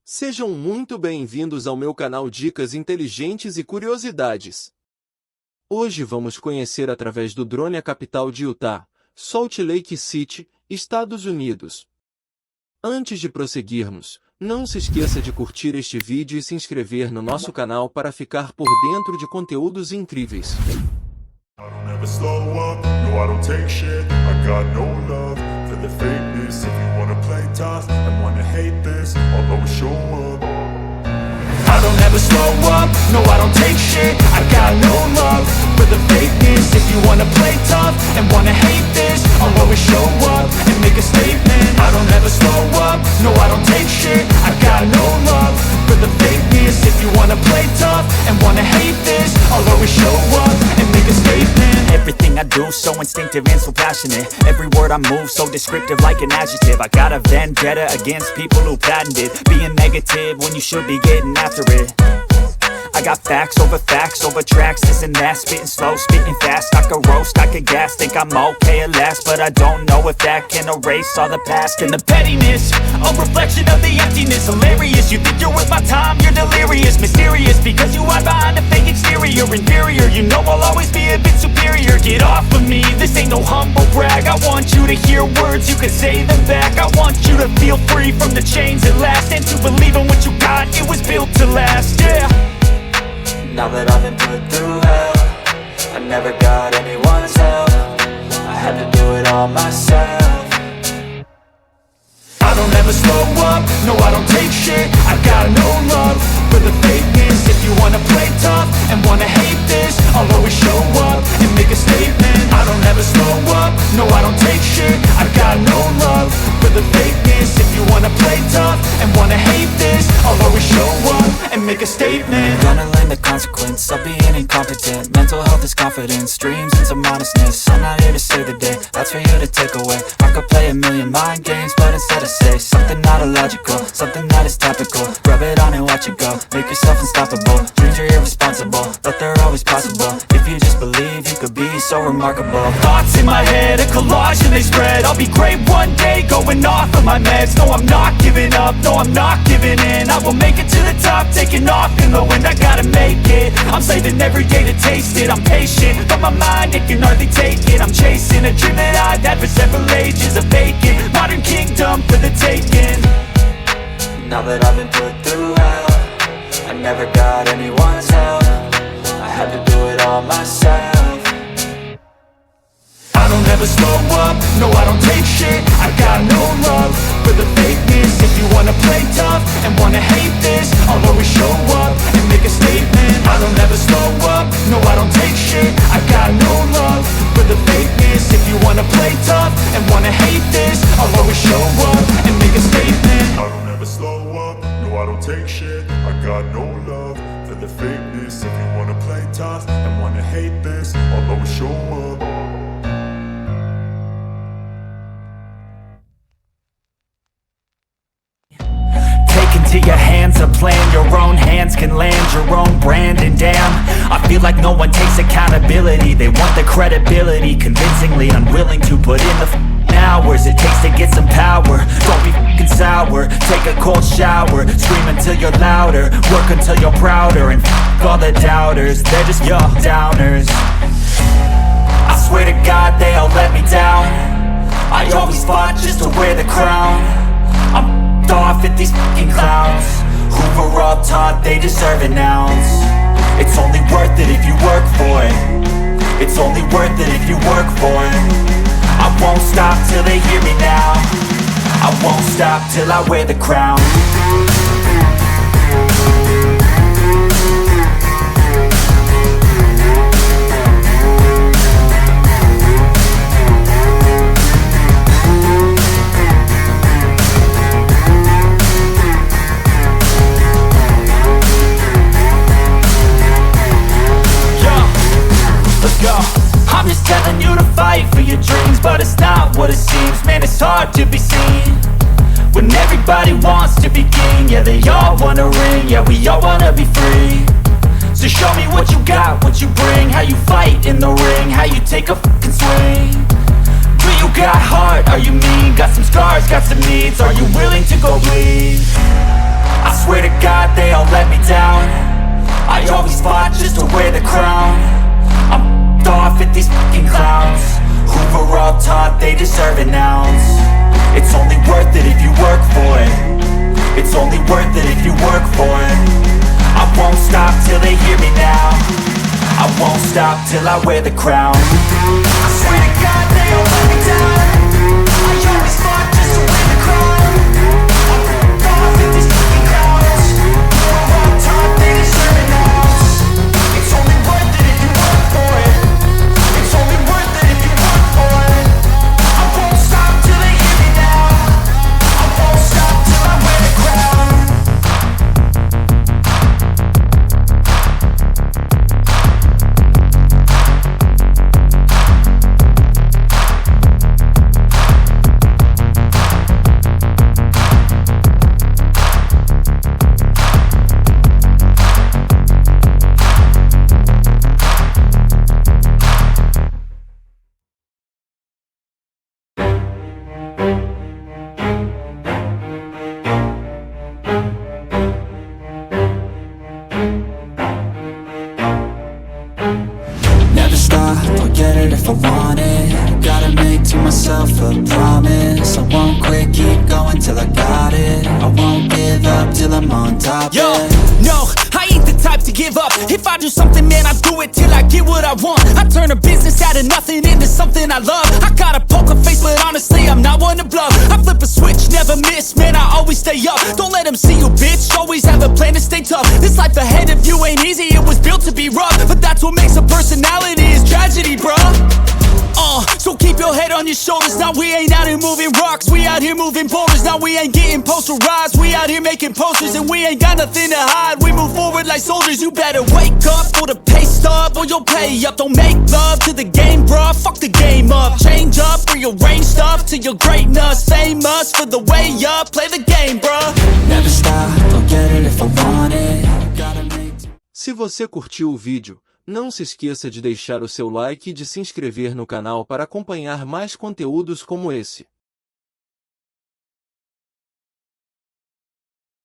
Sejam muito bem-vindos ao meu canal Dicas Inteligentes e Curiosidades. Hoje vamos conhecer através do drone a capital de Utah, Salt Lake City, Estados Unidos. Antes de prosseguirmos, não se esqueça de curtir este vídeo e se inscrever no nosso canal para ficar por dentro de conteúdos incríveis. I don't ever slow up, no I don't take shit. I got no love for the fakeness. If you wanna play tough and wanna hate this, I'll always show up. I don't ever slow up, no I don't take shit. I got no love for the fakeness. If you wanna play tough and wanna hate this, I'll always show up and make a statement. I don't ever slow up, no I don't take shit. I got no love for the fakeness. If you wanna play tough and wanna hate this, I'll always show up and make a statement. Everything I do so instinctive and so passionate. Every word I move so descriptive like an adjective. I got a vendetta against people who patented being negative when you should be getting after it. I got facts over tracks, this and that. Spitting slow, spitting fast. I could roast, I could gas. Think I'm okay at last, but I don't know if that can erase all the past. And the pettiness, a reflection of the emptiness. Hilarious, you think you're worth my time, you're delirious. Mysterious, because you hide behind a fake exterior. Inferior, you know I'll always be a bit superior. Get off of me, this ain't no humble brag. I want you to hear words, you can say them back. I want you to feel free from the chains at last, and to believe in what you got, it was built to last, yeah. Now that I've been put through hell, I never got anyone's help. I had to do it all myself. I don't ever slow up, no I don't take shit. I got no love for the fakeness. If you wanna play tough and wanna hate this, I'll always show up and make a statement. I don't ever slow up, no I don't take shit. I got no love for the fakeness. If you wanna play tough and wanna hate this, I'll always show up and make a statement. Gonna learn the consequence of being incompetent. Mental health is confidence, dreams into modestness. I'm not here to save the day, that's for you to take away. I could play a million mind games, but instead I say something not illogical, something that is topical. Rub it on and watch it go, make yourself unstoppable. Dreams are irresponsible, but they're always possible. If you just believe, you could be so remarkable. Thoughts in my head, a collage and they spread. I'll be great one day, going off of my meds. No I'm not giving up, no I'm not giving in. I will make it to the top, taking off in the wind. I gotta make it, I'm saving every day to taste it. I'm patient, but my mind, it can hardly take it. I'm chasing a dream that I've had for several ages. A vacant, modern kingdom for the taking. Now that I've been put through hell, I never got anyone's help. I had to do it all myself. I don't ever slow up, no I don't take shit. I got no love for the fakeness. If you wanna play tough and wanna hate this, I'll always show up and make a statement. I don't ever slow up, no I don't take shit. I got no love for the fakeness. If you wanna play tough and wanna hate this, I'll always show up and make a statement. I don't ever slow up, no I don't take shit. I got no love for the fakeness. If you wanna play tough and wanna hate this, I'll always show up. To your hands a plan, your own hands can land your own brand. And damn, I feel like no one takes accountability. They want the credibility, convincingly unwilling to put in the hours it takes to get some power. Don't be f***ing sour, take a cold shower. Scream until you're louder, work until you're prouder. And f*** all the doubters, they're just your downers. I swear to God they all let me down. I always fought just to wear the crown. I'm off at these fucking clowns who were all taught they deserve an ounce. It's only worth it if you work for it. It's only worth it if you work for it. I won't stop till they hear me now. I won't stop till I wear the crown. I'm just telling you to fight for your dreams, but it's not what it seems. Man, it's hard to be seen when everybody wants to be king. Yeah, they all wanna ring, yeah, we all wanna be free. So show me what you got, what you bring. How you fight in the ring, how you take a fucking swing. Do you got heart, are you mean? Got some scars, got some needs, are you willing to go bleed? I God they all let me down. I always fought just to wear the crown. I'm f***ed off at these fucking clowns who were all taught they deserve an ounce. It's only worth it if you work for it. It's only worth it if you work for it. I won't stop till they hear me now. I won't stop till I wear the crown. I swear to God they all let me down. I always fought just to wear the crown. I'm f***ed off at these fucking clowns who were all taught they deserve an ounce. It's only worth it if you work for it. It's only worth it if you work for it. I won't stop till they hear me now. I won't stop till I wear the crown. Never stop, I'll get it if I want it. Gotta make to myself a promise. I won't quit, keep going till I got it. I won't give up till I'm on top. Yo, yeah. no, I ain't the type to give up. If I do something, man, I do it till I get what I want. I turn a business out of nothing into something I love. I got a poker face, but honestly, I'm not one to bluff. I flip a switch, never miss, man, I always stay up. Don't let them see you, bitch, always have a plan to stay tough. This life ahead of you ain't easy, it was built to be rough. But that's what makes a personality, is tragedy, bruh. So keep your head on your shoulders. Now we ain't out here moving rocks, we out here moving boulders. Now we ain't getting posterized, we out here making posters. And we ain't got nothing to hide, we move forward like soldiers. You better wake up for the pay stub, or you'll pay up. Don't make love to the game, bruh, fuck the game up. Change up, rearrange stuff to your greatness. Famous for the way up, play the game, bruh. Never stop, I'll get it if I want it. Gotta make Se você curtiu o vídeo, não se esqueça de deixar o seu like e de se inscrever no canal para acompanhar mais conteúdos como esse.